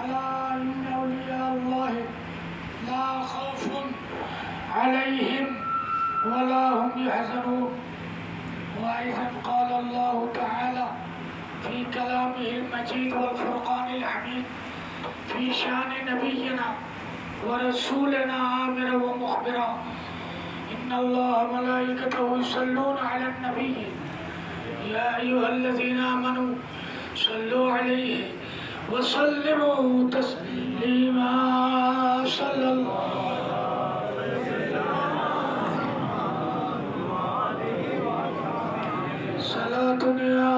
ألا إن أولياء الله لا خوف عليهم ولا هم يحزنون. وأيضا قال الله تعالى في كلامه المجيد والفرقان الحميد في شأن نبينا ورسولنا آمرا ومخبرا: إن الله ملائكته يصلون على النبي يا أيها الذين آمنوا صلوا عليه وسلموا تسليما. صلى الله صلاة يا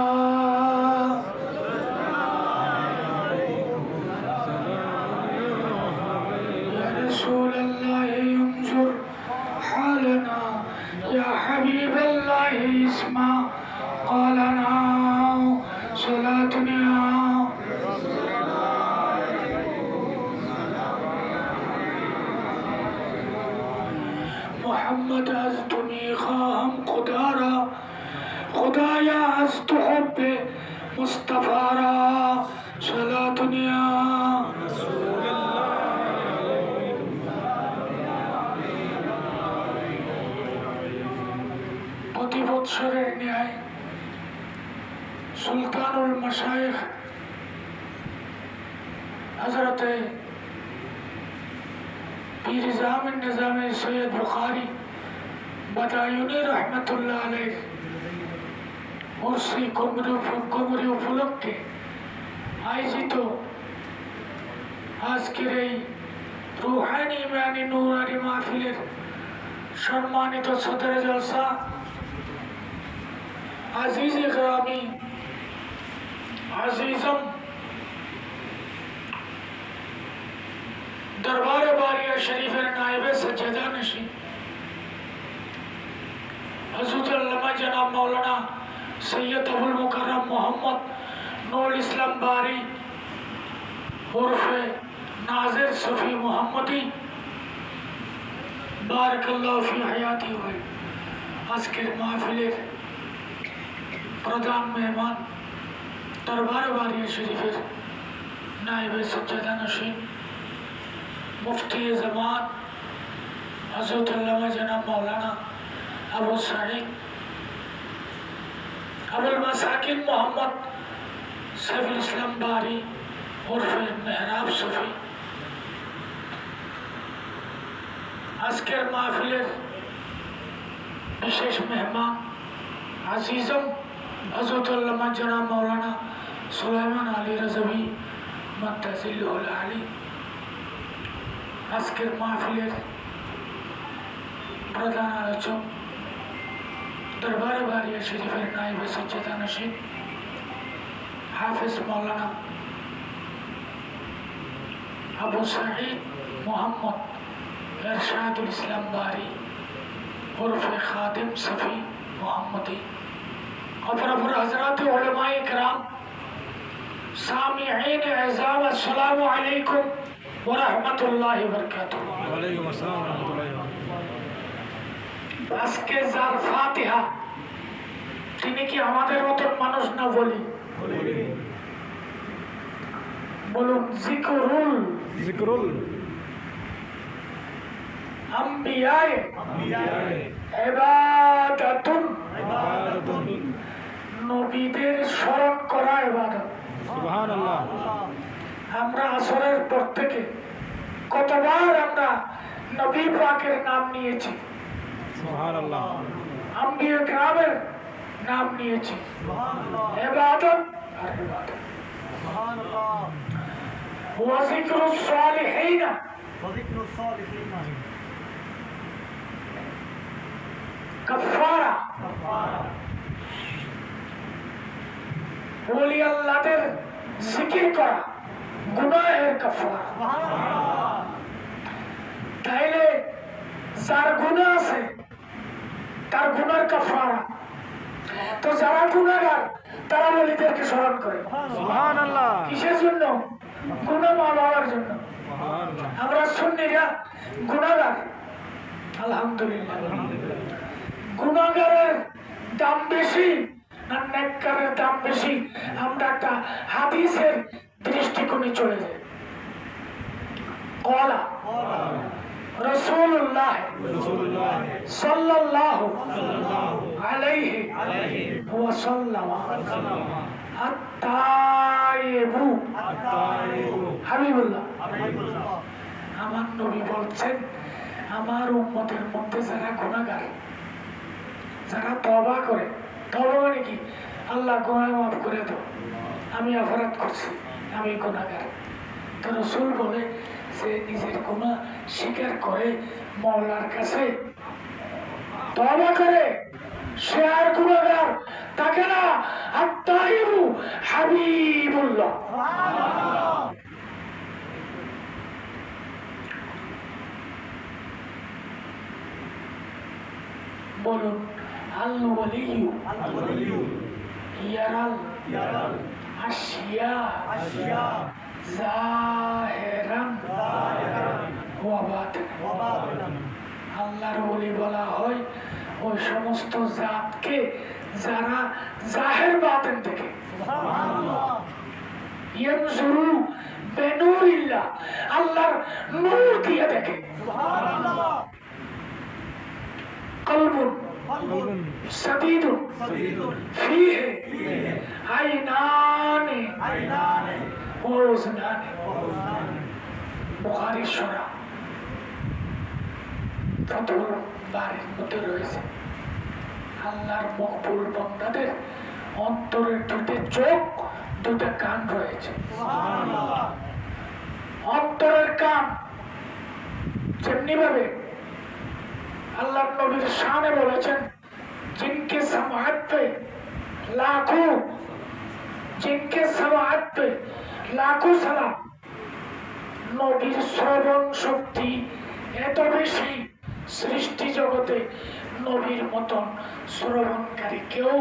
رسول الله ينظر حالنا، يا حبيب الله اسمع قالنا. صلاة محمد از تو میخواهم خدایا از تو حب مصطفی را. صلاة প্রতি বৎসরের ন্যায় সুলতানুল মাশায়েখ হযরতে পীর জামিন নিজামে সৈয়দ বুখারী বাদায়ুনী রহমতুল্লাহ আলাইহ মুর্শি কবরি উপলক্ষে আয়োজিত আজকের এই রুহানি ইমানি নুরানি মাহফিলের সম্মানিত সদরে জলসা, আজিজ গ্রামী আজিজম দরবারে বারিয়া শরীফের নায়েবে সজ্জাদা নশীন হযরত আল্লামা জনাব মৌলানা সৈয়দ আবুল মুকাররম মোহাম্মদ নুরুল ইসলাম বারি উরফে নাজির সফি মোহাম্মদী বারাকাল্লাহু ফি হায়াতি ওয়া আজকের মাহফিলের প্রধান মেহমান দরবারে বারিয়া শরীফের নায়েবে সজ্জাদা নশীন মুফতি জামান হযরত আল্লামা জনাব মৌলানা আবু সাঈদ আবুল মাসাকিন মোহাম্মদ সফিউল ইসলাম বারি উরফে মেহরাব সফি, আজকের মাহফিলের বিশেষ মেহমান আজিজম হযরত আল্লামা জনাব মৌলানা সুলাইমান আলী রাজভী মাদ্দাজিল্লাহুল আলী, আজকের মাহফিলের প্রধান আলোচক দরবারে বারিয়া শরীফের নায়েবে সজ্জাদা নশীন হাফেজ মৌলানা আবু সাঈদ মোহাম্মদ ইরশাদুল ইসলাম বারি উরফে খাদিম সফি মোহাম্মদী, অপর হযরত উলামায়ে কেরাম, সামিঈন আযম, আসসালামু আলাইকুম ওয়া রাহমাতুল্লাহি ওয়া বারাকাতুহু। ওয়া আলাইকুম আসসালাম ওয়া রাহমাতুল্লাহি ওয়া বারাকাতুহু। আজকে যার ফাতিহা তিনি কি আমাদের মতন মানুষ না? বলুন জিকরুল আম্বিয়ায়ে ইবাদাতুন, নবীদের স্মরণ করা ইবাদত। সুবহানাল্লাহ। আমরা আসরের পর থেকে কতবার আমরা নবী পাকের নাম নিয়েছি, সুবহানাল্লাহ, আম্বিয়া কেরামের নাম নিয়েছি, ইবাদত আর ইবাদত। সুবহানাল্লাহ। ওয়া যিকরুস সালিহিন, কাফারা, ওলি আল্লাহদের জিকির করা গুনাহের কাফারা। তাইলে যার গুনাহ আছে তার গুনার কাফারা, তো যারা গুনাহগার তারা ওলিদেরকে স্মরণ করে। সুবহানাল্লাহ। কিসের জন্য? গুনাহ মাফ হওয়ার জন্য। আমরা সুন্নিরা গুনাহগার, আলহামদুলিল্লাহ। গুনাহগারের দাম বেশি না নেককারের দাম বেশি? আমরা একটা হাদিসের দৃষ্টিকোণে চলে যাই। ক্বালা রাসূলুল্লাহ সাল্লাল্লাহু আলাইহি ওয়াসাল্লাম আত-তাইয়িবু হাবিবুল্লাহ। আমার নবী বলছেন, আমার উম্মতের মধ্যে যারা গুনাহগার, যারা তওবা করে, তওবা মানে কি? আল্লাহ গুনাহ মাফ করে দাও, আমি অপরাধ করছি, আমি গুনাহগার। তো রাসূল বলে, সে নিজের গুনাহ স্বীকার করে মাওলার কাছে তওবা করে, সে আর গুনাহগার থাকে না। আত-তাইয়িবু হাবিবুল্লাহ। বলুন, আল ওয়ালিয়ু ইয়ারাল আশিয়া জাহিরান ওয়া বাতিনান। আল্লাহর ওলি বলা হয় ওই সমস্ত জাতকে যারা জাহির বাতিন থেকে, ইয়ানজুরু বিনুরিল্লাহ, আল্লাহর নূর দিয়ে দেখে। কলবুন সাদীদুন ফীহি আইনানি ওয়া উযনানি। বুখারী শরা ফাতুল বারীর মধ্যে রয়েছে, আল্লাহর মকবুল বান্দাদের অন্তরের দুটো চোখ, দুটো কান রয়েছে। অন্তরের কান যেমনি ভাবে আল্লাহ নবীর শানে বলেছেন, जिनके समाअत पे लाखों, जिनके समाअत पे लाखों सलाम। নবীর শ্রবণ শক্তি এত বেশি, সৃষ্টি জগতে নবীর মতন শ্রবণকারী কেউ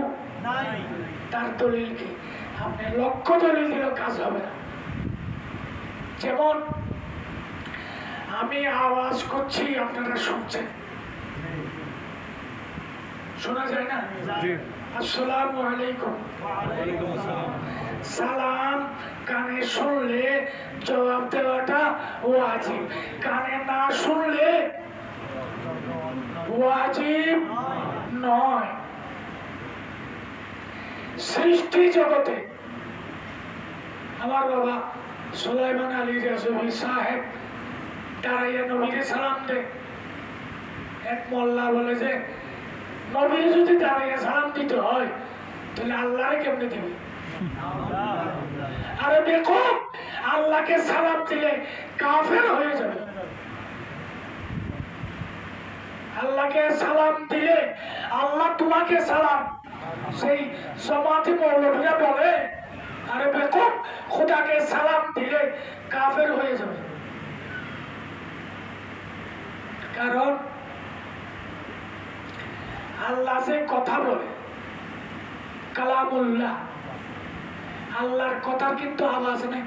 নাই। তার দলিল কি? আপনি লক্ষ দলিল দিলেও কাজ হবে না। যেমন আমি আওয়াজ করছি, আপনারা শুনছেন, শোনা যায় না? আসসালামু আলাইকুম। সালাম কানে শুনলে জবাব দেওয়াটা ওয়াজিব, কানে না শুনলে ওয়াজিব নয়। সৃষ্টি জগতে আমার বাবা সুলাইমান আলী রাজভী সাহেব দাঁড়াইয়া নবীরে সালাম দে। এক মোল্লা বলে যে, নবীরে যদি দাঁড়াইয়া সালাম দিতে হয় তাহলে আল্লাহরে কেমনে দিবে? আরে দেখো, আল্লাহকে সালাম দিলে কাফের হয়ে যাবে। আল্লাহকে সালাম দিলে আল্লাহ তোমাকে সালাম, সেই জামাতি মৌলভীরা বলে, আরে দেখো, খোদাকে সালাম দিলে কাফের হয়ে যাবে। কারণ আল্লাহ যে কথা বলে, কালামুল্লাহ, আল্লাহর কথার কিন্তু আওয়াজ নেই।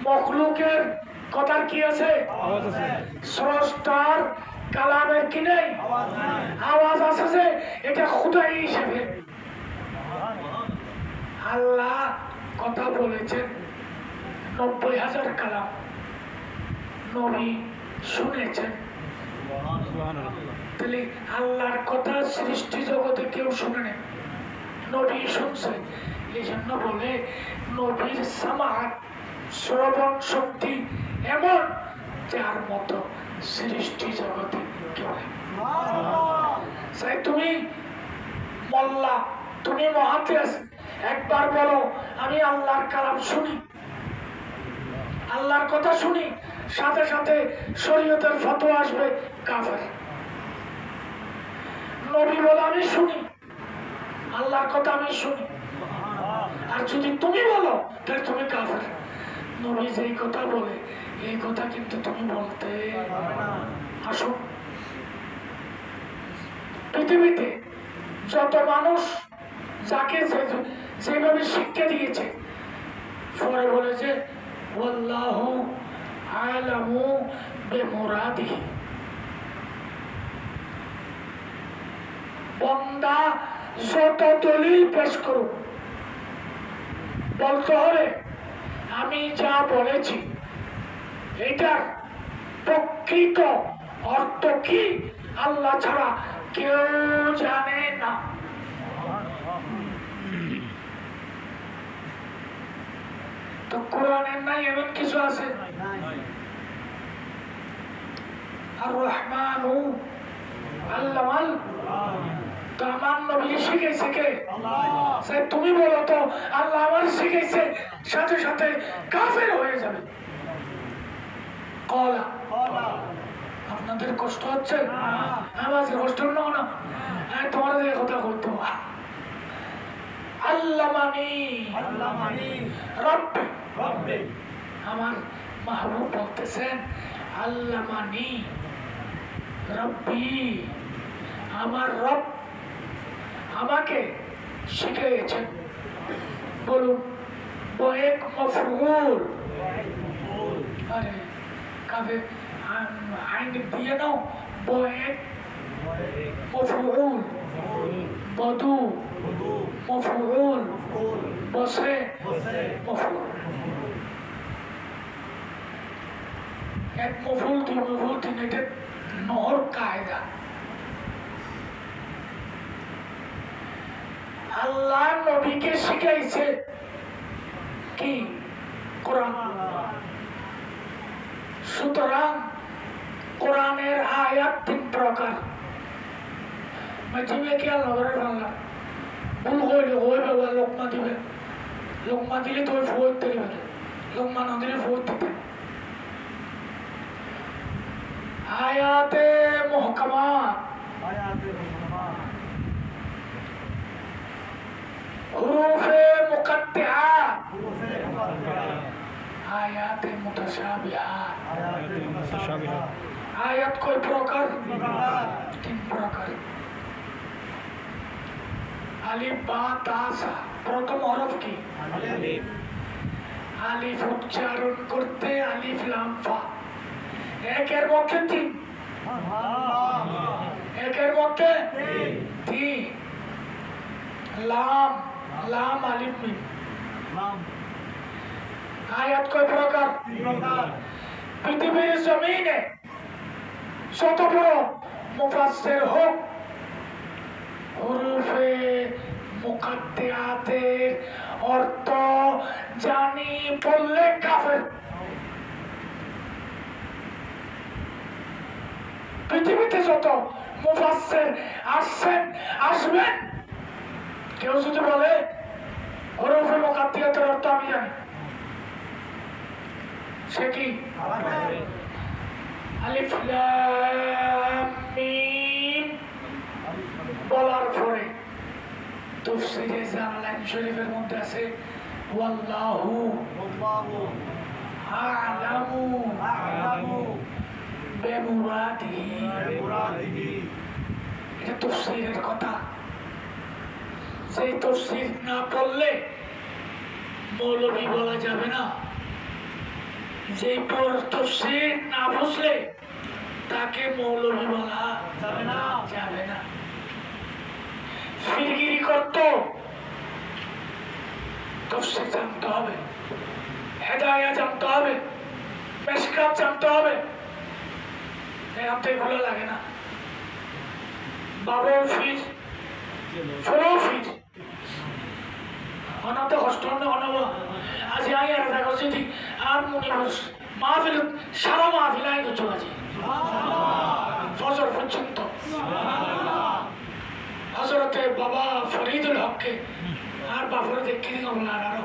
মখলুকের কথার কি আছে? স্রষ্টার কালামের কি নেই? আওয়াজ আছে যে এটা খুদাই হিসেবে। আল্লাহ কথা বলেছেন ৯০,০০০ কালাম, নবী শুনেছেন। তাহলে আল্লাহর কথা সৃষ্টি জগতে কেউ শুনে নেই, নবী শুনছে। এই জন্য বলে নবীর সামাত, শ্রবণ শক্তি এমন যার মতো সৃষ্টি জগতে কেউ নেই। তুমি মোল্লা, তুমি মুহাদ্দিস, একবার বলো আমি আল্লাহর কালাম শুনি, আল্লাহর কথা শুনি, সাথে সাথে শরীয়তের ফতোয়া আসবে, কাফের। নবী বলে আমি শুনি, আল্লাহর কথা আমি শুনি, আর যদি তুমি বলো তাহলে তুমি কাফের। নবী যেই কথা বলে এই কথা কিন্তু তুমি বলতে আসো। পৃথিবীতে যত মানুষ যাকে যেভাবে শিক্ষা দিয়েছে, পরে বলে যে ওয়াল্লাহু আ'লামু বিমুরাদিহি, বান্দা যত দলিল পেশ করুক, বলতে হবে আমি যা বলেছি এটার প্রকৃত অর্থ কি আল্লাহ ছাড়া কেউ জানে না। তো কোরআনের নাই এমন কিছু আছে? আর রহমানু আল্লামাল, তো আমার নবী শিখাইছে কে? আল্লাহ। তুমি বলো তো আল্লাহ আমার শিখাইছে সাথে সাথে কাফের হয়ে যাবে? কলা আপনাদের কষ্ট হচ্ছে? আমার কষ্ট না না, তোমার দিয়ে কথা বলতো। আল্লামানি রব্বি, আমার মাহবুব বলতেছেন আল্লামানি রব্বি, আমার রব আমাকে শিখিয়েছেন। বলুন বয়েক মফউল, আরে কাবে আইন দিয়ে নাও, বয়েক মফউল, বদু মফউল, বসে মফউল। এক মফউল দুই মফউল তিন, এটা নহর কায়দা। আল্লাহ নবীকে শিখাইছে কি? কোরআন। সুতরাং কোরআনের আয়াত তিন প্রকার। তুমি কি আল্লাহ করে বললাম ভুল হইলে ওই বাবা লোকমা দিবে, লোকমা দিলে তো ফোর দিবে, লোকমা না দিলে ফোর দিতে। আয়াতে মুহকামা, হুরুফে মুকাত্তিআত, আয়াতে মুতাশাবিহাত। আয়াত কয় প্রকার? তিন প্রকার। আলিফ বা তা সা, প্রথম হরফ কি? আলিফ উচ্চারণ করতে আলিফ লাম ফা, একের মধ্যে তিন, একের মধ্যে তিন। লাম লাম আলিফ মিম। আয়াত কয় প্রকার? পৃথিবীর জমিনে যত বড় মুফাসসির হোক, হুরুফে মুকাত্তিআতের অর্থ জানি বললে কাফের। পৃথিবীতে যত মুফাসসির আসছেন আসবেন, কেউ যদি বলে হুরুফে মুকাত্তিআতের অর্থ আমি জানি, সে কি? আলিফ লাম মিম বলার পরে তাফসীরে জালালাইন শরীফের মধ্যে আছে ওয়াল্লাহু আ'লামু বিমুরাদিহি। এটা তাফসীরের কথা। সেই তাফসীর না পড়লে মৌলভী বলা যাবে না। যে তাফসীর না বুঝলে তাকে মৌলভী বলা যাবে না। ফিরগিরি করত, তাফসীর জানতে হবে, হেদায়া জানতে হবে, মেশকাত জানতে হবে। এগুলো লাগে না। বাবুল ফির ফলো ফির অনাথ কষ্ট অনব আজ আই আর দেখো যদি আর মনে বস মাহফিল সারা মাহফিল আই তো চলে যায় ফজর পর্যন্ত। হযরতে বাবা ফরিদুল হককে আর বাবুরে দেখি দিন বলার আরো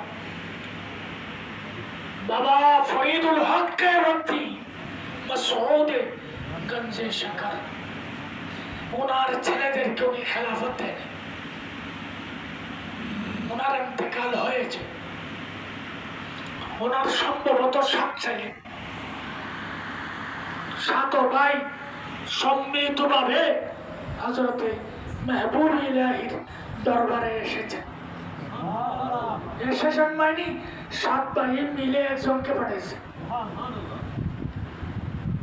বাবা ফরিদুল হককে রত্তি মাসউদে গঞ্জে শাকার, ওনার ছেলেদেরকে উনি খেলাফত দেন। ওনার ইন্তেকাল হয়েছে। ওনার সম্ভবত 7 ছেলে, 7 ভাই সম্মিলিতভাবে হযরতে মেহবুব ইলাহির দরবারে এসেছেন। এসেছেন মানে 7 ভাই মিলে একজনকে পাঠিয়েছে।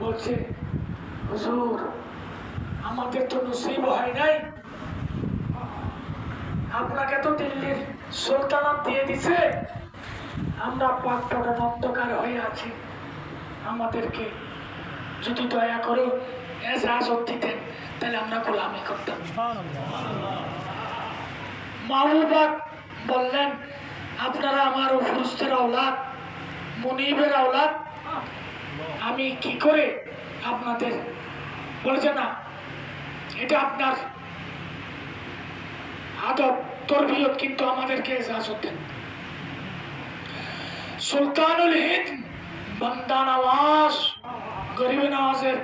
বলছে হুজুর আমাদের তো নসিব হয় নাই, আপনাকে তো দিল্লির সুলতানাত দিয়ে দিছে, আমরা পাক পটন অন্ধকার হয়ে আছি, আমাদেরকে যদি দয়া করে এজাজত দিতেন তাহলে আমরা গোলামি করতাম। মাহবুবা বললেন, আপনারা আমার ফুরুস্তের আওলাদ, মুনিবের আওলাদ, আমি কি করে আপনাদের বলেছে না, এটা আপনার আদব তরবিয়ত, কিন্তু আমাদেরকে এজাজত দেন। সুলতানুল হিন্দ বান্দা নওয়াজ গরিব নওয়াজের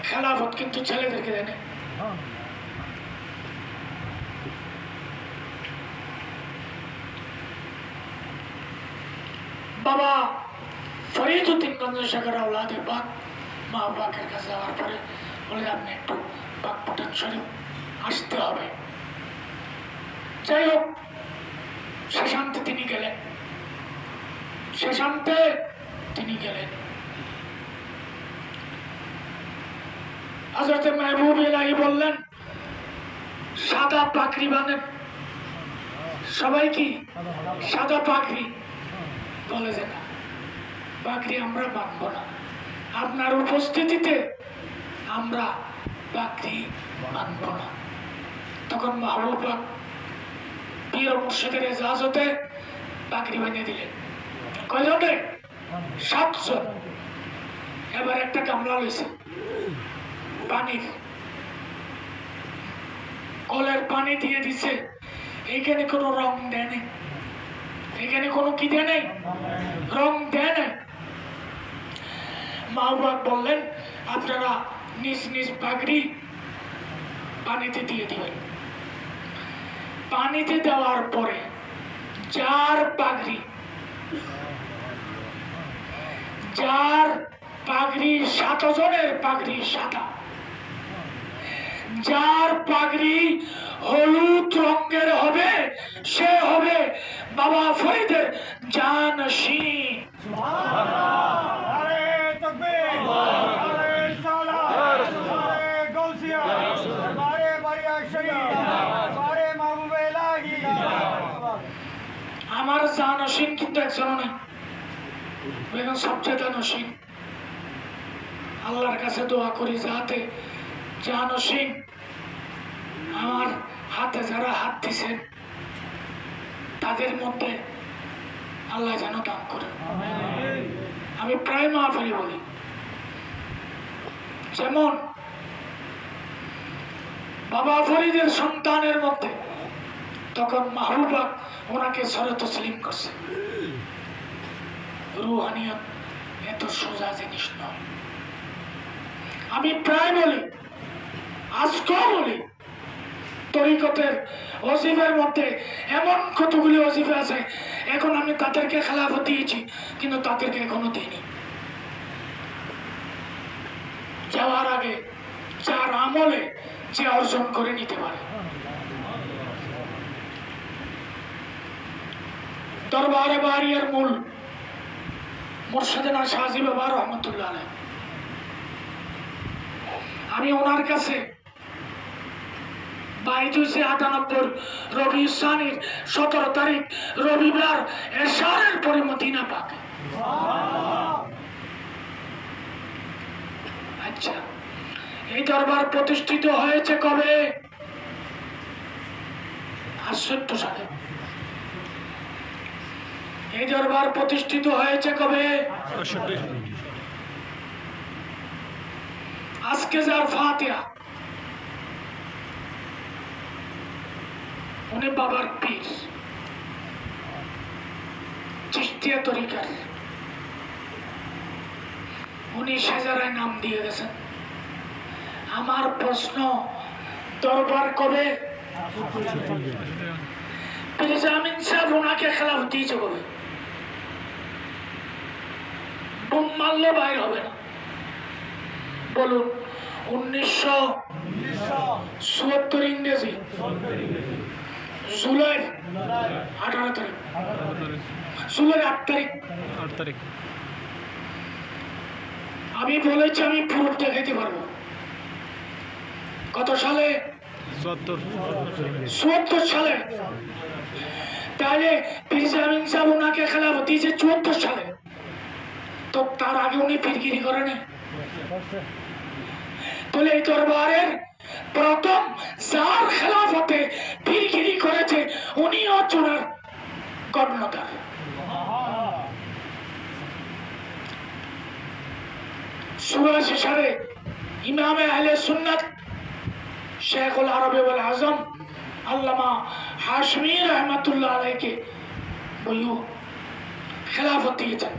খেলাফত কিন্তু ছেলেদেরকে দেন। বাবা ফরিদউদ্দিন গঞ্জ শেখের আওলাদে পাক মা পাকের কাছে যাওয়ার পরে বলে, আপনি একটু পাকপটন শরীফ আসতে হবে। যাই হোক, শেষান্তে তিনি গেলেন, শেষান্তে তিনি গেলেন। হযরত মাহবুব ইলাহি বললেন, সাদা পাগড়ি বাঁধেন। সবাই কি সাদা পাগড়ি বলে যে না, পাগড়ি আমরা বাঁধবো না, আপনার উপস্থিতিতে আমরা পাগড়ি বাঁধবো না। তখন মাহবুব পীর মুর্শিদের এজাজতে পাগড়ি বানিয়ে দিলেন। কয়জনে? 7 জন। এবার একটা গামলা লইছে পানির, কলের পানি দিয়ে দিছে। এখানে কোনো রং দেয় নেই, এখানে কোনো কি দেয় নেই, রং দেয় নেই। মাহবুব বললেন, আপনারা নিজ নিজ পাগড়ি পানিতে দিয়ে দিবেন। পানিতে দেওয়ার পরে যার পাগড়ি 7 জনের পাগড়ি সাদা, যার পাগড়ি হলুদ রঙের হবে সে হবে বাবা ফরিদের জানশীন। আমার জানশীন কিন্তু একজনও নাই, বেগম সবচেয়ে জানশীন। আল্লাহর কাছে দোয়া করি যাতে জানশীন আমার হাতে যারা হাত দিছেন তাদের মধ্যে আল্লাহ যেন দান করে। আমি প্রায় মাহফিলে বলি, যেমন বাবা ফরিদের সন্তানের মধ্যে তখন মাহবুবা ওনাকে সরে তসলিম করছে। রুহানিয়ত এত সোজা জিনিস নয়। আমি প্রায় বলি, আজকেও বলি, তরিকতের ওজিফের মধ্যে এমন কতগুলি ওজিফে আছে, এখন আমি তাদেরকে খেলাফত দিয়েছি কিন্তু তাদেরকে এখনো দিইনি। যাওয়ার আগে যার আমলে যে অর্জন করে নিতে পারে। দরবারে বাড়িয়ার মূল মুর্শিদানা শাহজি বাবা রহমতুল্লাহ আলাইহি, আমি ওনার কাছে 2298 রবি সানির 17 তারিখ রবিবার এশারের পরে মদিনা পাকে। আচ্ছা, এই দরবার প্রতিষ্ঠিত হয়েছে কবে? 68 সালে। এই দরবার প্রতিষ্ঠিত হয়েছে কবে? আজকে যার ফাতিহা উনি বাবার পীর, চিশতিয়া তরিকার, উনি সেজারায় নাম দিয়ে গেছেন। আমার প্রশ্ন, দরবার কবে? জামিন সাহেব ওনাকে খেলাফত দিয়েছে কবে? বোম মারলে বাইর হবে না। বলুন, 1974 ইংরেজি জুলাই 18 তারিখ, জুলাই 8 তারিখ। আমি বলেছি আমি প্রুফ দেখাইতে পারবো। কত সালে? 74 সালে। তাহলে পীর জামিন সাহেব ওনাকে খেলাফত দিয়েছে 74 সালে। তো তার আগে উনি পীরগিরি করেনি? তাহলে এই দরবারের প্রথম যার খেলাফতে পীরগিরি করেছে উনিও চূড়ার কর্ণধার। চুরাশি সালে ইমামে আহলে সুন্নাত শেখুল আরব ওয়াল আজম আল্লামা হাশমি রহমাতুল্লাহ আলাইহিকে বইও খেলাফত দিয়েছেন।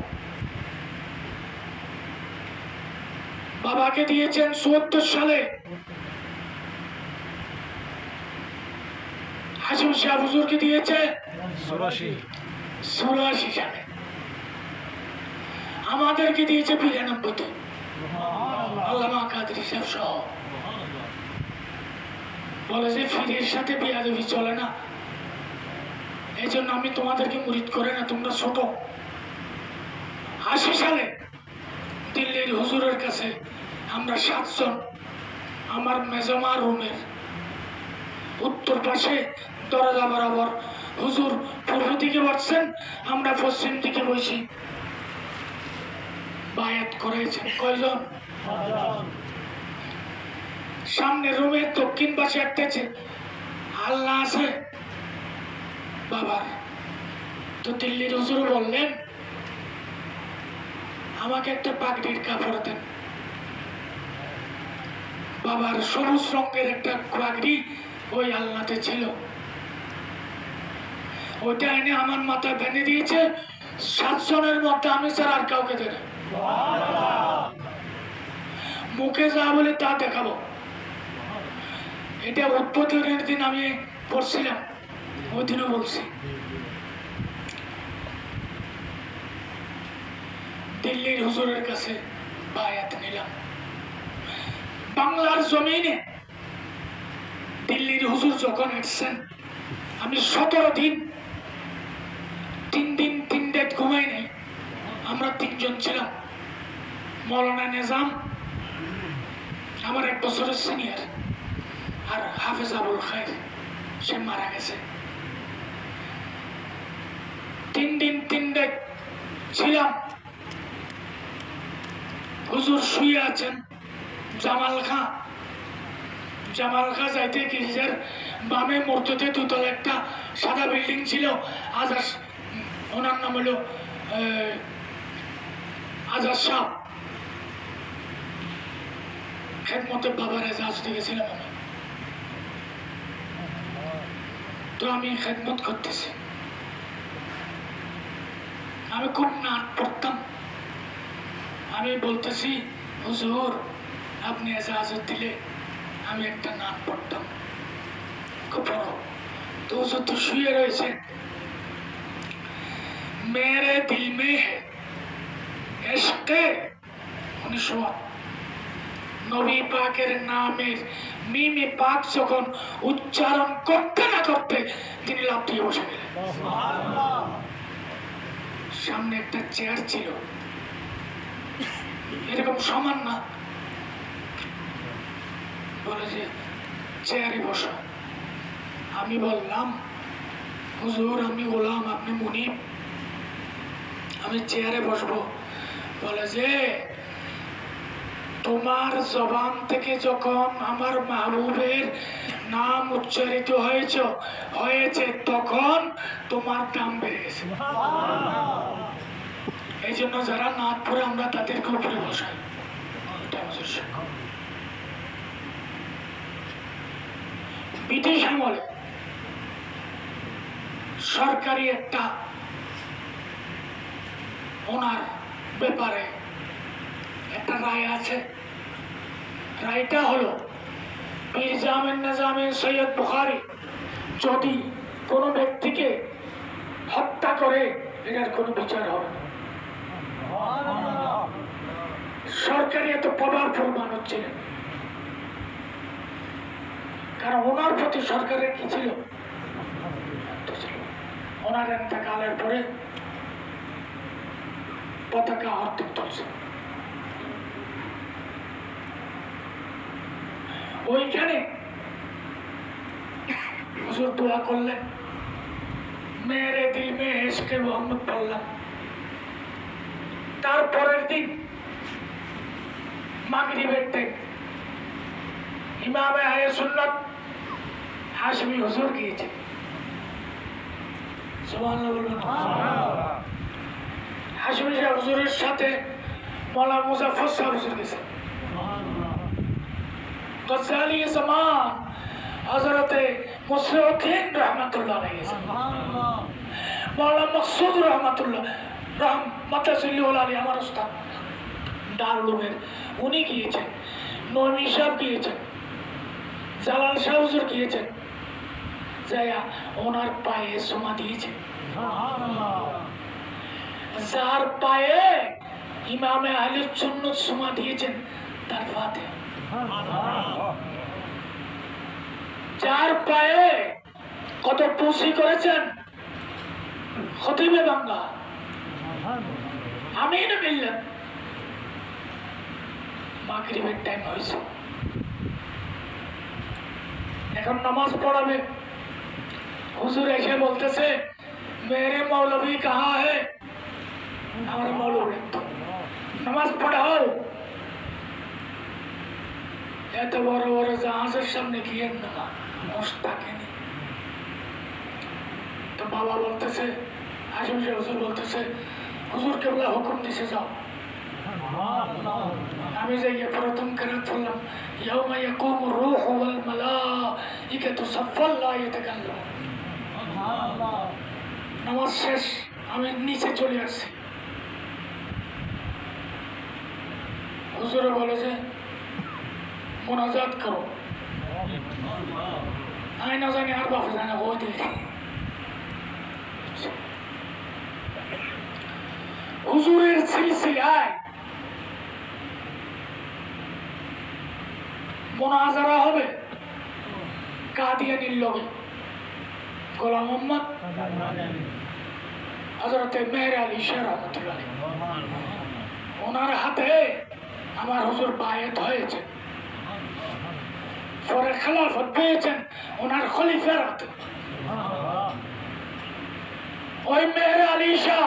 বাবাকে দিয়েছেন ৭৪ সালে, হাশিম শাহ হুজুরকে দিয়েছে ৮৪ সালে, আমাদেরকে দিয়েছে ৯২-তে আল্লামা কাদরী সাহেব সহ। বলে যে ফিরের সাথে বিয়াদবি চলে না, এই জন্য আমি তোমাদেরকে মুরিদ করে না, তোমরা ছোট। ৮০ সালে দিল্লির হুজুরের কাছে আমরা ৭ জন, আমার মেজমা রুমের উত্তর পাশে দরজা বরাবর, হুজুর পূর্ব দিকে বসছেন, আমরা পশ্চিম দিকে বসি, বায়াত করেছেন। কয়জন? সামনে রুমের দক্ষিণ পাশে একটাছে আল্লাহ আছে বাবার। তো দিল্লির হুজুর বললেন আমাকে একটা পাগড়ির কাপড় দেন। বাবার সবুজ রঙের একটা পাগড়ি ওই আল্লাহতে ছিল, ওইটা এনে আমার মাথায় বেঁধে দিয়েছে। ৭ জনের মধ্যে আমি ছাড়া আর কাউকে দেন, মুখে যা বলে তা দেখাবো। এটা উদ্বোধনের দিন আমি পড়ছিলাম, ওই দিনও বলছি। দিল্লির হুজুরের কাছে বায়াত নিলাম। বাংলার জমিনে দিল্লির হুজুর যখন এসছেন, আমি ১৭ দিন ৩ দিন ৩ রাত ঘুমাই নাই। আমরা ৩ জন ছিলাম, মৌলানা নিজাম আমার ১ বছরের সিনিয়র, আর হাফেজ আবুল খায়ের, সে মারা গেছে। ৩ দিন ৩ রাত ছিলাম। হুজুর শুয়ে আছেন। জামাল খাঁ যাইতে গির্জার বামে মূর্তিতে ২ তলা একটা সাদা বিল্ডিং ছিল, আজাদ, ওনার নাম হলো আজাদ সাহ, খেদমতে বাবার এজাজ দেখেছিলাম আমি। তো আমি খেদমত করতেছি, আমি খুব নাট পড়তাম। আমি বলতেছি হুজুর আপনি এজাজত দিলে আমি একটা নাট পড়তাম, খুব বড়। তো হুজুর তো শুয়ে রয়েছে। মেরে দিল মে ইশকে, উনি শোয়া, নবী পাকের নামের মিমে পাক যখন উচ্চারণ করতে না করতে তিনি লাফ দিয়ে বসে গেলেন। সামনে একটা চেয়ার ছিল, এরকম সমান না, বলে যে চেয়ারে বসো। আমি বললাম হুজুর আমি গোলাম, আপনি মুনিব, আমি চেয়ারে বসবো। বলে যে তোমার জবান থেকে যখন আমার মাহবুবের নাম উচ্চারিত হয়েছে তখন তোমার দাম বেড়ে গেছে। এই জন্য যারা নাচ পড়ে আমরা তাদেরকে উপরে বসাই। ব্রিটিশ আমলে সরকারি একটা ওনার ব্যাপারে একটা রায় আছে। রায়টা হলো পীর জামিন নিজামে সৈয়দ বুখারী যদি কোনো ব্যক্তিকে হত্যা করে এটার কোনো বিচার হবে না। সরকারি এত পাওয়ারফুল মানুষ ছিলেন, কারণ ওনার প্রতি সরকারের কি ছিল, ওনার ইন্তেকালের পরে পতাকা অর্ধেক তুলছে। ওইখানে হুজুর দোয়া করলেন, মেরে দিল মে ইশকে মোহাম্মদ বললাম। তারপরের দিন মাগরিবের টাইম ইমামে আহলে সুন্নাত হাশমি হুজুর গিয়েছে। সুবহানাল্লাহ বলবেন। হাশমি শাহ হুজুরের সাথে মাওলানা মুজাফফর শাহ হুজুর গেছে। গজ্জালি জামান হযরতে মুসলিউদ্দিন রাহমাতুল্লাহ আলাইহি গেছে। মাওলানা মাকসুদ রাহমাতুল্লাহ রাহমাতুল্লাহ আলাইহি আমার উস্তাদ দারুলের উনি গিয়েছেন। নবী সাহেব গিয়েছেন, জালাল শাহ হুজুর গিয়েছেন, যায়া ওনার পায়ে চুমা দিয়েছেন। যার পায়ে ইমামে আহলে সুন্নাত চুমা দিয়েছেন তার ফাতিহা, যার পায়ে কত পুষি করেছেন খতিবে বাংলা আমিন মিল্লাত। মাগরিবের টাইম হয়েছে, এখন নামাজ পড়াবে। হুজুর এসে বলতেছে মেরে মৌলভী কাহা है? আমার মৌলভী নামাজ পড়াও। এত বড় বড় জাহাজের সামনে গিয়ে না মোস্তাকেনি। তো বাবা বলতেছে, হাশিম শাহ হুজুর বলতেছে হুজুর কেবলা হুকুম দিছে যাও। আমি যাইয়া প্রথম কেরাত পড়লাম ইয়াউমা ইয়াকুমুর রূহু ওয়াল মালাইকাতু সাফফান লা ইয়াতাকাল্লামুন। নামাজ শেষ, আমি নিচে চলে আসছি। হুজুরে বলে যে মোনাজাত করো। আমি না জানি আর বাপে জানে ওই দিকে হুজুরের সিলসিলায় মুনাজারা হবে কাদিয়ানীর লগে। গোলাম মোহাম্মদ হযরতে মেহের আলী শাহ রাহমাতুল্লাহ আলাইহি ওনার হাতে আমার হুজুর বায়াত হয়েছে। পরে খেলাফত পেয়েছেন ওনার খলিফার হাতে। ওই মেহের আলী শাহ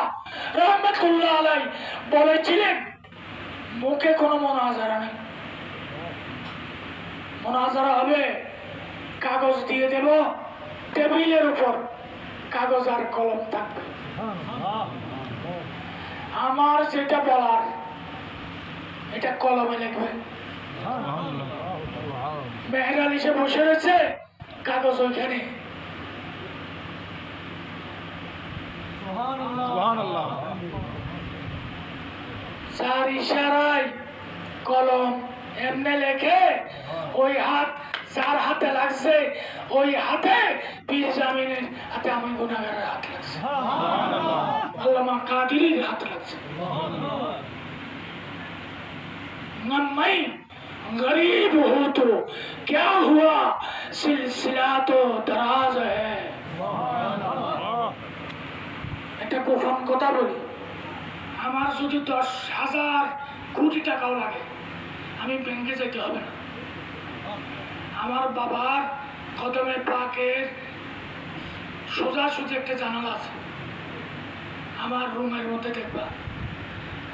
রাহমাতুল্লাহ আলাইহি বলেছিলেন মুখে কোনো মুনাজারা নেই, মুনাজারা হবে কাগজ দিয়ে দেব, টেবিলের উপর কাগজ আর কলম থাকবে। আমার যেটা বলার এটা কলমে লিখবে। মেহের আলী সে বসে রয়েছে, কাগজ ওইখানে। যার ইশারায় কলম এমনি লেখে, ওই হাত যার হাতে লাগছে ওই হাতে পীর জামিনের হাতে আমি গুনাহগারের হাত লাগছে, আল্লামা কাদিরের হাত লাগছে। मैं गरीब हूँ तो क्या हुआ, सिलसिला तो दराज है। একটা গোপন কথা বলি, আমার যদি 10,000 কোটি টাকাও লাগে আমি ব্যাংকে যেতে হবে না। আমার বাবার কদমে পাকের সোজাসুজি একটা জানালা আছে আমার রুমের মধ্যে, দেখবা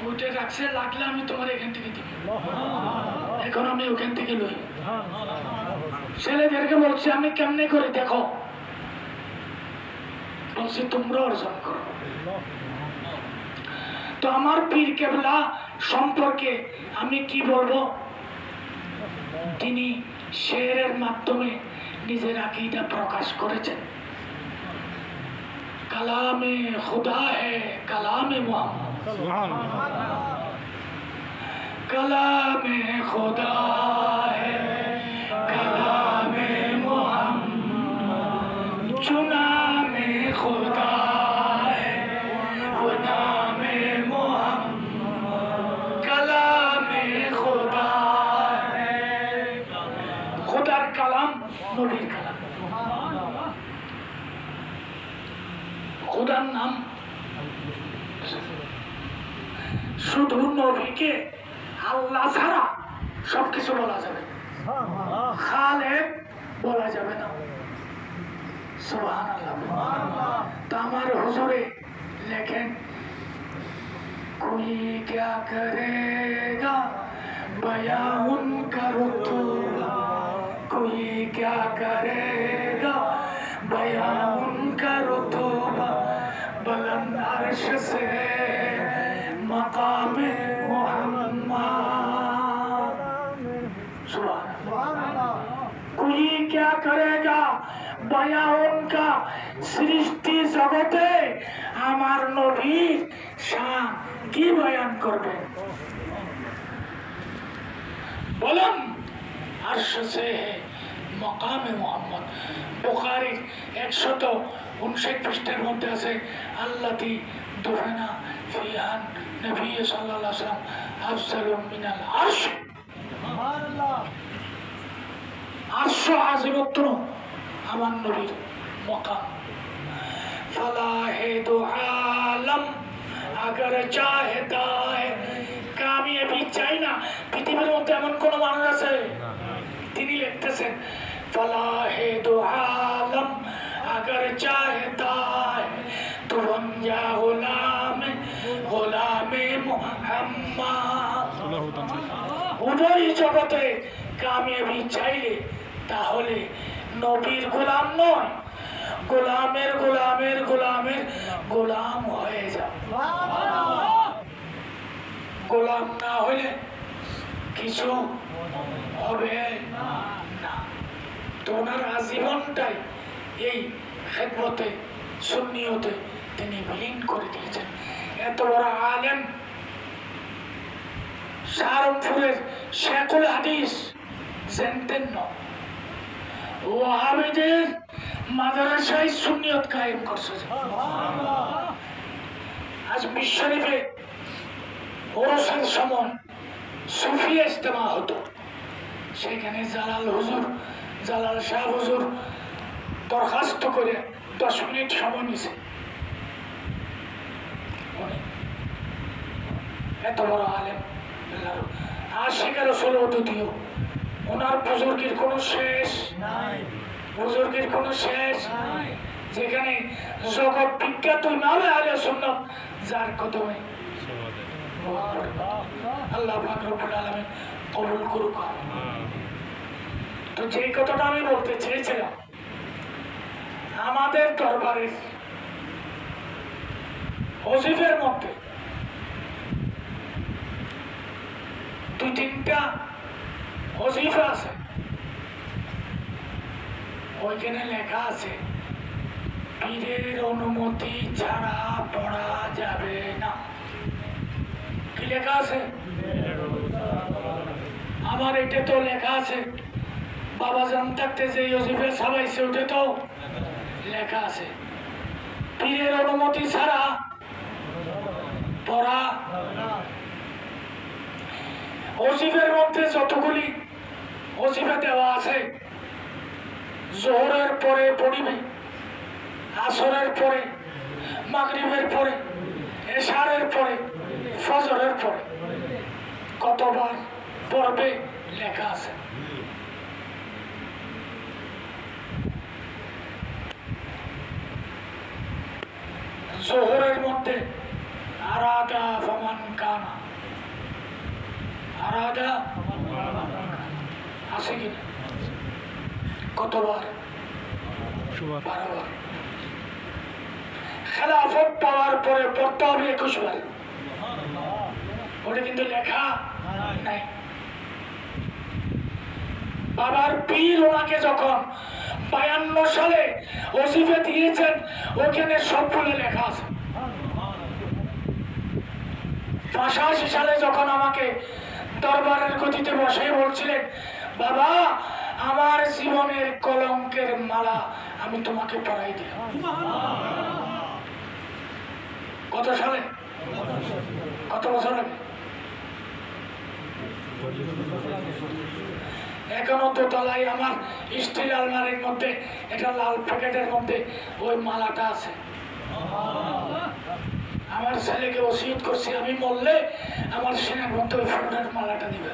ওইটা রাখছে, লাগলে আমি তোমার এখান থেকে দিব। এখন আমি ওখান থেকে লই। ছেলেদেরকে বলছি আমি কেমনে করে দেখো, বলছি তোমরা অর্জন করো। তো আমার পীর কেবলা সম্পর্কে আমি কি বলবো, তিনি শেরের মাধ্যমে নিজের আকীদা প্রকাশ করেছেন। কালামে খুদা है কালামে মুহাম্মদ, কালামে খুদা है কালামে মুহাম্মদ, চুনা মে খুদা है वो नामे मुहम्मद, কালামে খুদা है। খুদার কালাম নবীর কালাম, খুদার নাম শুধু নবীকে আল্লাহ ছাড়া সবকিছু বলা যাবে, খালেক বলা যাবে না। সুবহানাল্লাহ। তো আমার হুজুরে লেখেন कोई क्या करेगा बयां उनका रुतबा, कोई क्या करेगा बयां उनका रुतबा, बुलंद अर्श से मकाम मोहम्मद। सुभान अल्लाह। कोई क्या करेगा बयां उनका, সৃষ্টি জগতে আমার নবীর শান কি বয়ান করবে বলেন। আরশ সে মকামে মুহাম্মদ। বুখারীর 159 পৃষ্ঠার মধ্যে আছে আল্লাতি দুফানা ফিহান নবী সাল্লাল্লাহু আলাইহি ওয়াসাল্লাম আফসালু মিনাল আরশ। সুবহানাল্লাহ। আরশ আযমত আমার নবীর মকাম। फलाहे दो आलम अगर चाहता है, কামিয়াবি চাই না পৃথিবীর মধ্যে এমন কোন মানুষ আছে? তিনি লিখতেছেন फलाहे दो आलम अगर चाहता है तो बन जा गुलामे मुहम्मद। উভয় জগতে কামিয়াবি চাইলে তাহলে নবীর গোলাম নয়, গোলামের গোলামের গোলামের গোলাম হয়ে যাও। গোলাম না হলে কিছু হবে না। তো ওনার আজীবনটাই এই খেদমতে সুন্নিয়তে তিনি বিলীন করে দিয়েছেন। এত বড় আলেম, সারমপুরের শেখুল হাদিস জানতেন না, ওয়াহাবিদের মাদ্রাসায় সুন্নিয়ত কায়েম করছে। আজ বিশ্ব শরীফে ওরসের সময় সুফি ইজতেমা হতো, সেখানে জালাল শাহ হুজুর দরখাস্ত করে 10 মিনিট সময় নিছে। এত বড় আলেম, আশিক রাসূল দ্বিতীয়, ওনার বুজুর্গের কোনো শেষ নাই, বুজুর্গের কোনো শেষ নাই। যেখানে জগৎ বিখ্যাত নামে আলে সুন্নাত যার কদমে। আল্লাহ পাক রব্বুল আলামিন কবুল করুক। তো যে কথাটা আমি বলতে চেয়েছিলাম, আমাদের দরবারের ওজিফের মধ্যে 2-3টা ওজিফা আছে, ওইখানে লেখা আছে পীরের অনুমতি ছাড়া পড়া যাবে না। কি লেখা আছে? আমার এটা তো লেখা আছে, বাবা জান থাকতে যে ওজিফা সাবাইছে ওটা তো লেখা আছে পীরের অনুমতি ছাড়া পড়া। ওজিফের মধ্যে যতগুলি ওজিফা দেওয়া আছে, জোহরের পরে পড়িবে, আসরের পরে, মাগরিবের পরে, এশারের পরে, ফজরের পরে কতবার পড়বে লেখা আছে। জোহরের মধ্যে আরাদা ফামান কানা, আরাদা আছে কিনা? কতবার? 12 বার। খেলাফত পাওয়ার পরে পড়তে হবে 21 বার। ওটা কিন্তু লেখা নাই। বাবার পীর ওনাকে যখন 52 সালে ওজিফা দিয়েছেন, ওখানে সবগুলো লেখা আছে। 85 সালে যখন আমাকে দরবারের গতিতে বসে বলছিলেন, বাবা আমার জীবনের কলঙ্কের মালা আমি তোমাকে পরাই দিলাম। কত সালে? কত বছর আগে? এখনো দোতলায় আমার স্টিল আলমারির মধ্যে, এটা লাল প্যাকেটের মধ্যে ওই মালাটা আছে। আমার ছেলেকে ওসিয়ত করছি, আমি মরলে আমার সিনার মধ্যে ওই ফুলের মালাটা দিবে।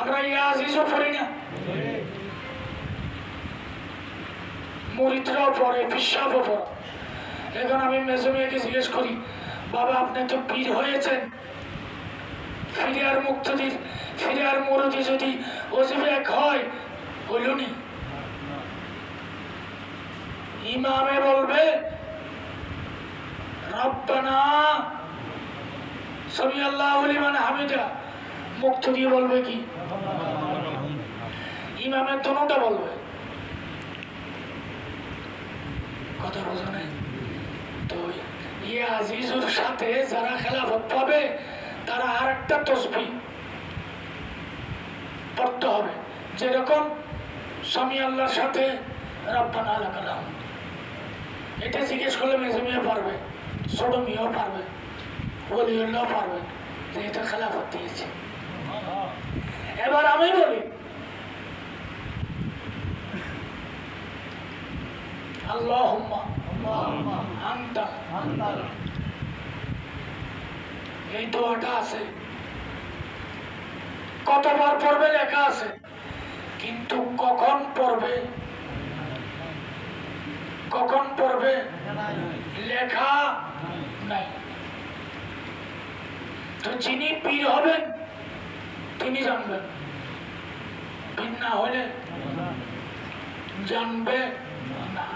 আমরা ইয়াজিজও পড়ি না। মুরিদরাও পড়ে, পিসাবও পড়ে। এখন আমি মেজো মেয়েকে জিজ্ঞেস করি, বাবা আপনি তো পীর হয়েছেন, ফিরে আর মুক্তদির ফিরে আর মুরুদি যদি ওজিবে এক হয়, হইল নি? ইমামে বলবে রব্বানা সামি আল্লাহু লিমান হামিদা, মুক্তদি বলবে কি? ইমামের দোনোটা বলবে। কথা বোঝা নাই তো? ইয়ে আজিজুর সাথে যারা খেলাফত পাবে তারা আর একটা তসবিহ পড়তে হবে, যেরকম সামি আল্লাহর সাথে রব্বানা লাকাল হামদ। এটা জিজ্ঞেস করলে মেজো মেয়ে পারবে, ছোট মেয়েও পারবে, ওলিউল্লাহও পারবে যে এটা খেলাফত দিয়েছে। এবার আমি বলি আল্লাহুম্মা আনতা, এই দোয়াটা আছে, কতবার পড়বে লেখা আছে, কিন্তু কখন পড়বে লেখা নাই। তো যিনি পীর হবেন তিনি জানবেন, পীর না হলে জানবে না।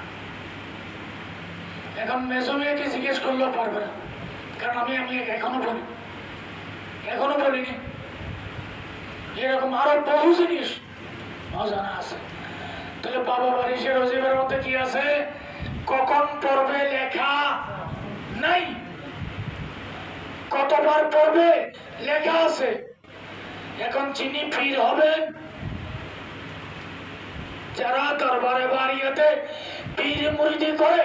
এখন মেজো মেয়েকে জিজ্ঞেস করলেও পারবে না, কারণ আমি এখনো বলিনি। এরকম আরো বহু জিনিস অজানা আছে। তাহলে বাবা বারিশের ওজিবের মধ্যে কি আছে? কখন পড়বে লেখা নাই, কতবার পড়বে লেখা আছে। এখন যিনি পীর হবেন, যারা দরবারে বাড়িয়াতে পীর মুরিদি করে,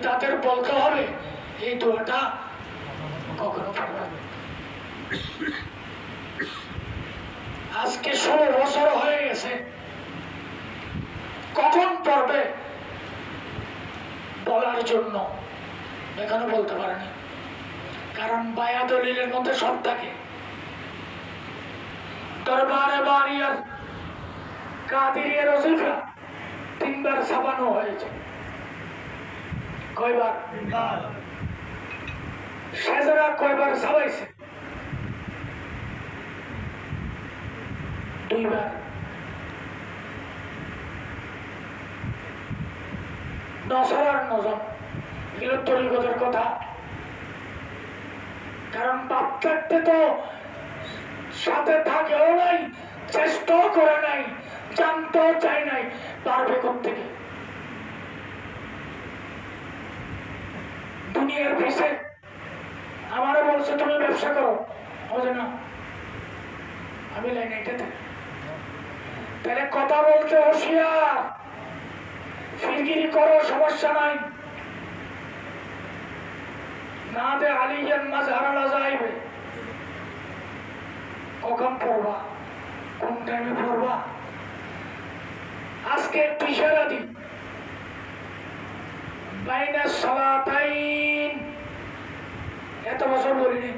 তাদের বলতে হবে এই দোয়াটা কখনো পড়বে। আজকে 16 বছর হয়ে গেছে, কখন পড়বে বলার জন্য এখনো বলতে পারেনি, কারণ বায়া দলিলের মধ্যে সব থাকে। দরবারে বাড়িয়ার কাদিরিয়া ওজিফা 3 বার ছাপানো হয়েছে। কয়বার? সেজরা কয়বার ছাপাইছে? 2 বার। নসরার নজম, এগুলো তরিকতের কথা। কারণ বাপ থাকতে তো সাথে থাকেও নাই, চেষ্টাও করে নাই, জানতেও চাই নাই, পারবে কোন থেকে? দুনিয়ার পিছে আমারও বলছে তুমি ব্যবসা করো, বুঝে না আমি লাইন এটাতে। তাহলে কথা বলতে হুঁশিয়ার, ফিরগিরি করো, সমস্যা নাই। না দে আলিয়ান মাজহারালা যাইবে, কখন পড়বা, কোন টাইমে পড়বা? আজকে একটু ইশারা দিই, বাইনা সালাতাইন, এত বছর বলিনি।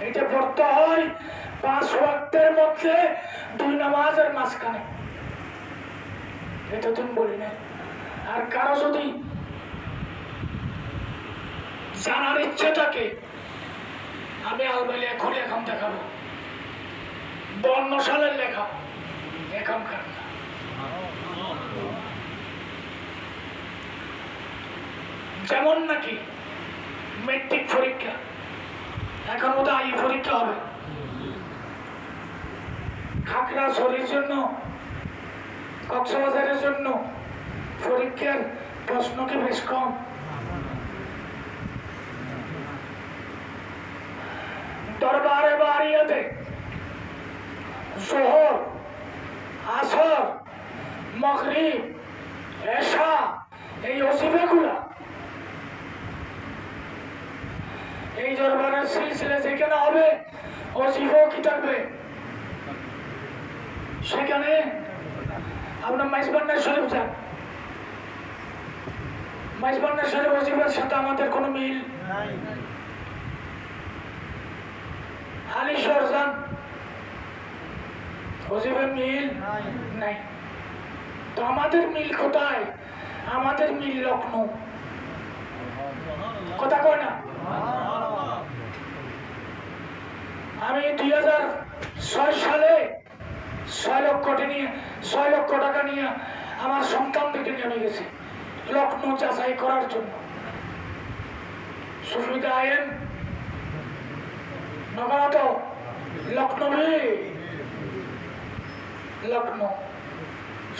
এটা পড়তে হয় 5 ওয়াক্তের মধ্যে 2 নামাজের মাঝখানে, এটা তুমি বলি না। আর কারো যদি জানার ইচ্ছে থাকে, আমি আলবাইলে খুলে এখন দেখাবো, বর্ণশালের লেখা, এখনকার না। যেমন নাকি মেট্রিক পরীক্ষা, এখন বোধহয় আই পরীক্ষা হবে। খাগড়াছড়ির জন্য, কক্সবাজারের জন্য পরীক্ষার প্রশ্ন কি বেশ কম? দরবারে বাড়িয়াতে যোহর, আসর, মাগরিব, এশা, এই ওজিফাগুলা, এই দরবারের সিলসিলা যেখানে হবে ওজিফাও কি থাকবে সেখানে। আপনার মাইজবান্ডার শরীফ যান, মাইজবান্ডার শরীফ ওজিফার সাথে আমাদের কোনো মিল আলী সরজান ওজিফের মিল নাই। তো আমাদের মিল কোথায়? আমাদের মিল লখনৌ। কথা কয় না? আমি 2006 সালে 6 লক্ষ টাকা নিয়ে আমার সন্তানদেরকে নেমে গেছি লখনৌ যাচাই করার জন্য। সুবিধা আইন নগরাত লখনৌ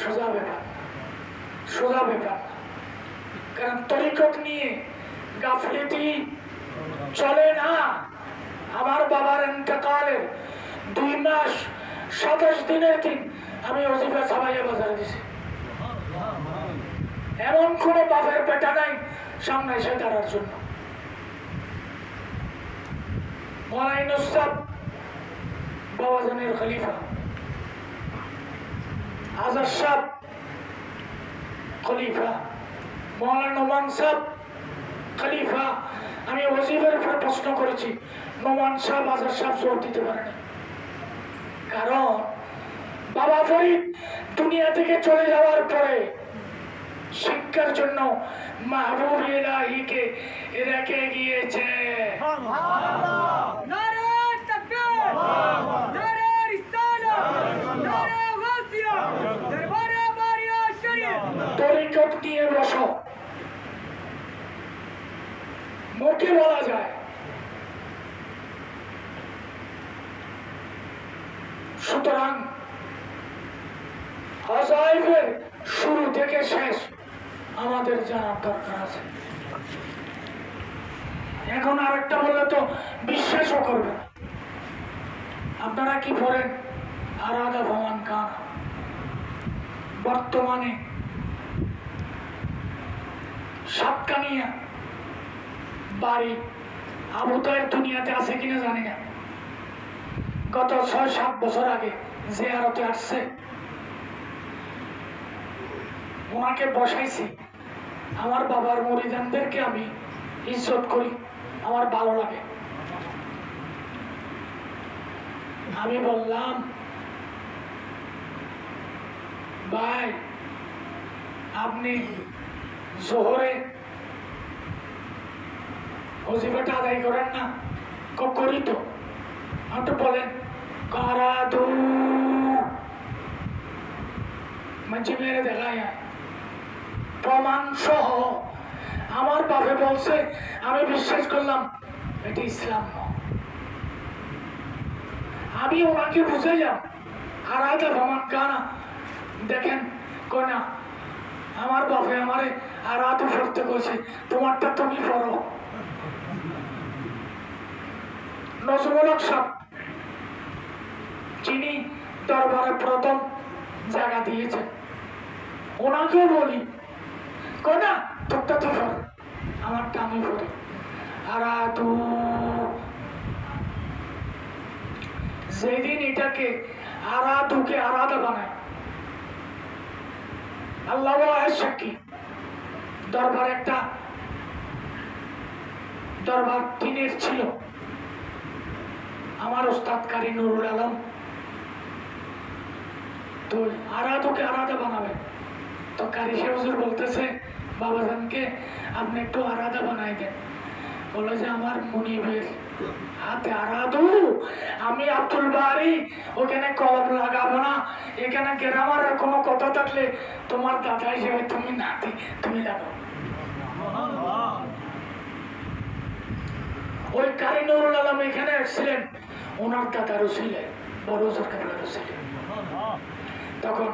সোজা ব্যাপার, সোজা ব্যাপার। কারণ তরিকত নিয়ে গাফলিতি চলে না। আমার বাবার ইন্তেকালের 2 মাস 27 দিনের দিন আমি ওজিফা সাবাইয়া বাজারে দিছি। এমন কোন বাপের বেটা নাই সামনে এসে দাঁড়ার জন্য। মৌলানা নুসরাত বাবাজানের খলিফা, আজাদ সাহেব খলিফা, মৌলানা নোমান সাহেব খলিফা। আমি ওজিফের উপর প্রশ্ন করেছি, নোমান সাহেব আজাদ সাহেব জোর দিতে পারেনি। কারণ বাবা ফরিদ দুনিয়া থেকে চলে যাওয়ার পরে শিক্ষার জন্য মাহবুব ইলাহিকে রেখে গিয়েছে। তরিকত নিয়ে বসো, মুখে বলা যায়। সুতরাং আজাইবের শুরু থেকে শেষ আমাদের জানার দরকার আছে। এখন আরেকটা বললে তো বিশ্বাসও করবে না। আপনারা কি পড়েন? আরাদা ভমান কান। বর্তমানে সাতকানিয়া বাড়ি আবুতায়ের দুনিয়াতে আছে কিনা জানি না। গত 6-7 বছর আগে জিয়ারতে আসছে, ওনাকে বসাইছি। আমার বাবার মুরিদানদেরকে আমি ইজ্জত করি, আমার ভালো লাগে। আমি বললাম, ভাই আপনি জোহরে ওজিফাটা আদায় করেন না? করি তো। আপনি বলেন কারাদু মঞ্চে মেরে দেখায় প্রমাণ সহ। আমার বাপে বলছে, আমি বিশ্বাস করলাম এটা ইসলাম। আমি ওনাকে বুঝাইলাম আরাদা ভমান কানা। দেখেন কনা আমার বাপে আমারে আরাদু পড়তে কইছে, তোমারটা তুমি পড়ো। নজরুল হক সাহেব যিনি দরবারে প্রথম জায়গা দিয়েছেন, ওনাকেও বলি কনা তোরটা তো পড়, আমারটা আমি পড়ি। আরাদু যেদিন এটাকে আরাদুকে আরাদা বানায়, আল্লাহ সাক্ষী, দরবার একটা দরবার টিনের ছিল। আমার ওস্তাদ কারি নুরুল আলম তো আরাদুকে আরাদা বানাবে। তো কারি সাহেব হুজুর বলতেছে বাবাজানকে আপনি একটু আরাদা বানাই দেন। বলে যে আমার মুনিবের হাতে আরাদু, আমি আব্দুল বারি ওখানে কলম লাগাবো না। এখানে গ্রামারের কোনো কথা থাকলে তোমার দাদা হিসেবে তুমি নাতি, তুমি লাগাও। ওই কারি নুরুল আলম এখানে এসেছিলেন, ওনার দাদারও ছিলেন, বড় সরকারেরও ছিলেন। তখন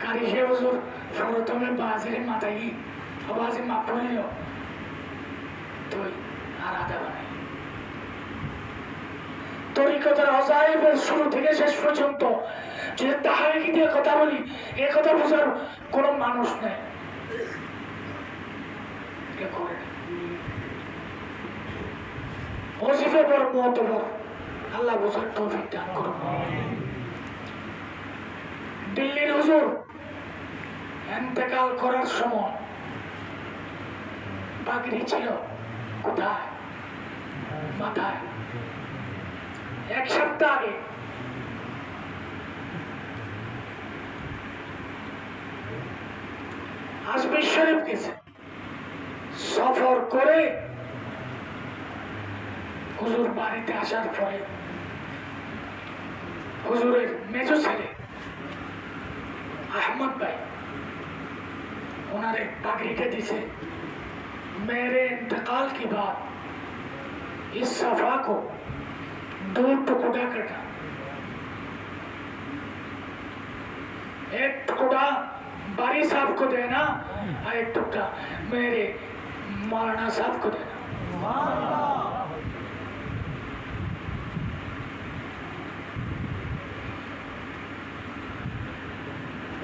কারি সাহেব হুজুর প্রথমে বাজির মাথায় বাজি মাপ নিল, তুই আলাদা বানাই। তরিকতের আজাইবের শুরু থেকে শেষ পর্যন্ত যদি তাহারিকি দিয়ে কথা বলি, এ কথা বোঝার কোন মানুষ নেই। ওজিফা বড় মুআতাবার, আল্লাহ বোঝার তৌফিক দান করুন। দিল্লির হুজুর ইন্তেকাল করার সময় পাগড়ি ছিল কোথায়? মাথায়। এক সপ্তাহ আগে আজমির শরীফ গেছে, সফর করে হুজুর বাড়িতে আসার পরে হুজুরের মেজ ছেলে अहमद भाई उन्होंने पगड़ी दिसे, मेरे इंतकाल के बाद इस सफा को 2 टुकड़ा करना, एक टुकड़ा बारी साहब को देना और एक टुकड़ा मेरे मौलाना साहब को देना।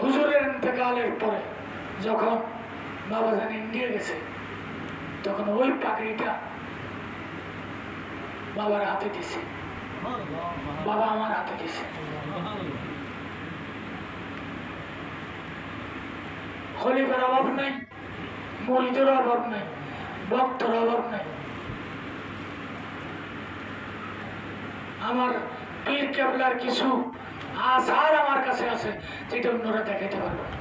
হুজুরের ইন্তেকালের পরে যখন বাবা জান ইন্ডিয়া গেছে, তখন ওই পাগড়িটা বাবার হাতে দিছে, বাবা আমার হাতে দিছে। খলিফার অভাব নাই, মুরিদের অভাব নাই, ভক্তর অভাব নাই। আমার পীর কেবলার কিছু আসার আমার কাছে আছে যেটা অন্যরা দেখাতে পারবে না।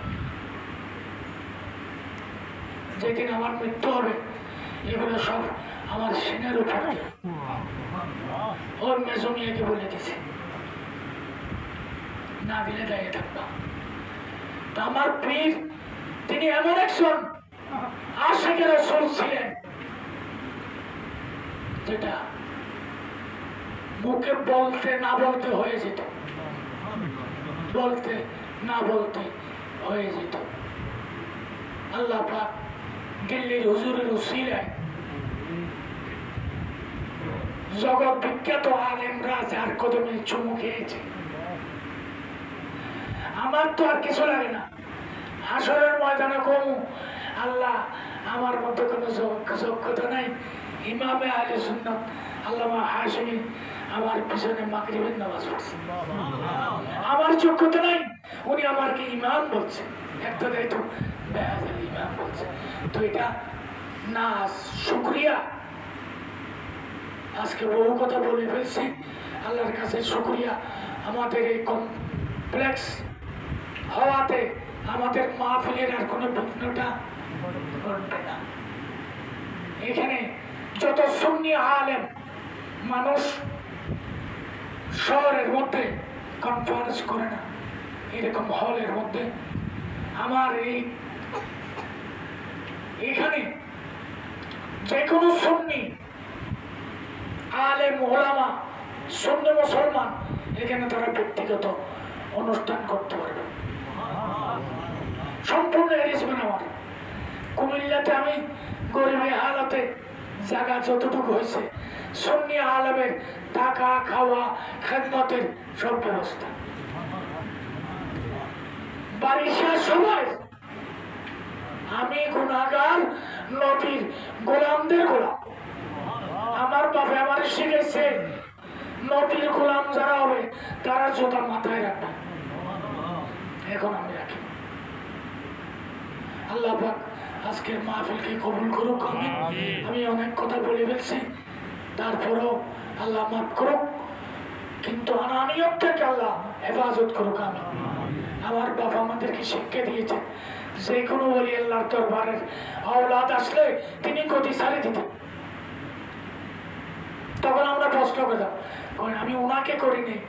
যেদিন আমার মৃত্যু হবে এগুলো সব আমার সিনের উপর ওর মেজমিয়াকে বলে দিছে, না দিলে দাঁড়িয়ে থাকবা। তা আমার পীর তিনি এমন একজন আশিকের রাসূল ছিলেন যেটা মুখে বলতে না বলতে হয়ে যেত, বলতে না বলতে হয়ে যেত। আল্লাহ পাক দিল্লির হুজুরের উসিলায় জগৎ বিখ্যাত আলেমরা যার কদমে চুমু খেয়েছে। আমার তো আর কিছু লাগে না, হাসরের ময়দানে কমু আল্লাহ আমার মধ্যে কোনো যোগ্যতা নাই। ইমামে আহলে সুন্নাত আল্লামা হাশিমি আমার পিছনে মাগরিবের নামাজ পড়ছে, আমার যোগ্যতা নাই, উনি আমাকে ইমাম বলছে, একটা দায়িত্ব বেহাজাল ইমাম বলছে। তো এটা না শুকরিয়া, আজকে বহু কথা বলে ফেলছি, আল্লাহর কাছে শুকরিয়া। আমাদের এই কমপ্লেক্স হওয়াতে আমাদের মাহফিলের আর কোনো বিঘ্নটা ঘটবে না। এখানে যত সুন্নি আলেম মানুষ শহরের মধ্যে কনফারেন্স করে না, এরকম হলের মধ্যে আমার এখানে যে কোনো সুন্নি আলেম ওলামা সুন্নি মুসলমান এখানে তারা ব্যক্তিগত অনুষ্ঠান করতে পারবে, সম্পূর্ণ অ্যারেঞ্জমেন্ট আমার। কুমিল্লাতে আমি গরিবী হালাতে জায়গা যতটুকু হয়েছে সুন্নি আলেমের থাকা খাওয়া খেদমতের সব ব্যবস্থা। বারিশার সময় আমি গুনাহগার নবীর গোলামদের গোলাম, আমার বাবা আমার শিখেছে নবীর গোলাম যারা হবে তারা জোতা মাথায় রাখবে, এখন আমি রাখি। আল্লাহ পাক আজকের মাহফিলকে কবুল করুক। আমি অনেক কথা বলে ফেলছি, তারপরেও আল্লাহ মাফ করুক, কিন্তু আনানিয়ত থেকে আল্লাহ হেফাজত করুক। আমি আমার বাবা আমাদেরকে শিক্ষা দিয়েছে যে কোনো ওলি আল্লাহর দরবারের আওলাদ আসলে তিনি গতি ছাড়ে দিতেন। তখন আমরা প্রশ্ন করতাম, আমি ওনাকে করি নাই,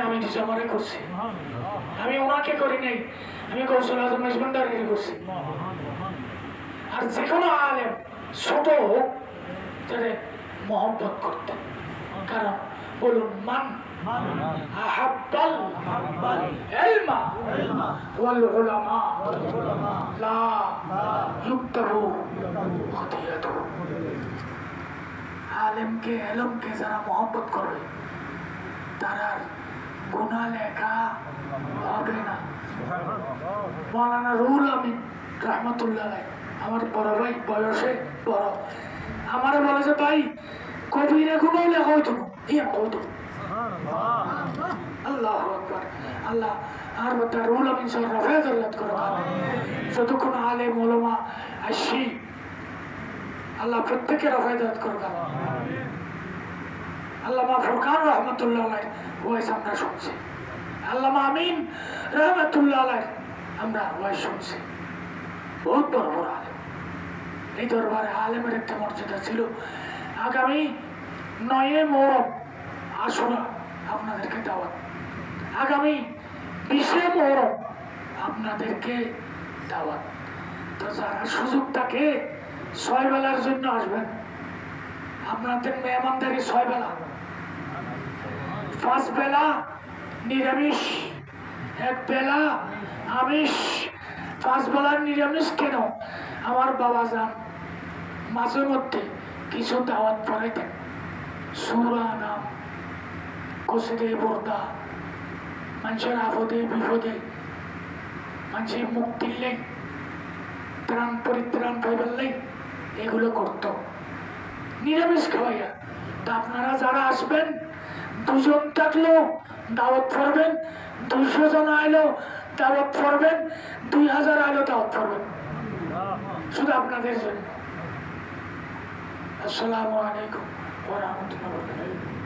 আমি জামারে করছি, আমি ওনাকে করি নাই, আমি গৌসুল আজম মেজবান্ডারি করছি। আর যে কোনো আলেম ছোট হোক তাদের মহব্বত করতেন, কারণ বলুন মান আহাব্বাল ইলমা ওয়াল উলামা লা ইউক্তাবু খতিয়াতুহু। আলেমকে ইলমকে যারা মহব্বত করবে তারা গুনাহ লেখা হবে না। মাওলানা রুহুল আমিন রাহমাতুল্লাহ আলাইহি আমার বড় ভাই, বয়সে বড়, আমারে বলে যে ভাই কবিরা গুনাহ লেখা হইতো ইয়া হইতো। আল্লাহু আকবার। আল্লাহ আর বড় রুহুল আমিন স্যার রাফাত আল্লাহ করো। যতক্ষণ আলেম ওলামা আসি আল্লাহ প্রত্যেকের রাফাত করো। আল্লামা ফুরকান রহমতুল্লাহ আলাইহি ওয়াইস আমরা শুনছি, আল্লামা আমিন রহমতুল্লাহ আলাইহি আমরা ওয়াইস শুনছি। বহুত বড় বড় আলেম। এই দরবারে আলেমের একটা মর্যাদা ছিল। আগামী 9 মুহররম আশুরা আপনাদেরকে দাওয়াত, আগামী 20 মুহররম আপনাদেরকে দাওয়াত। তো যারা সুযোগ থাকে 6 বেলার জন্য আসবেন। আপনাদের মেহমানদারি 6 বেলা, 5 বেলা নিরামিষ, 1 বেলা আমিষ। 5 বেলার নিরামিষ কেন? আমার বাবা যান মাঝে মধ্যে কিছু দাওয়াত পড়াইতেন, সূরা নাম, কসিদে বর্দা, মানুষের আপদে বিপদে মানুষের মুক্তি নেই, ত্রাণ পরিত্রাণ পাইবার নেই, এগুলো করতো নিরামিষ খাওয়াইয়া। তা আপনারা যারা আসবেন, 2 জন থাকলেও দাওয়াত পড়বেন, 200 জন আইলেও দাওয়াত পড়বেন, 2000 আইলেও দাওয়াত পড়বেন, শুধু আপনাদের জন্য। আসসালামু আলাইকুম ওয়া রাহমাতুল্লাহি ওয়া বারাকাতুহু।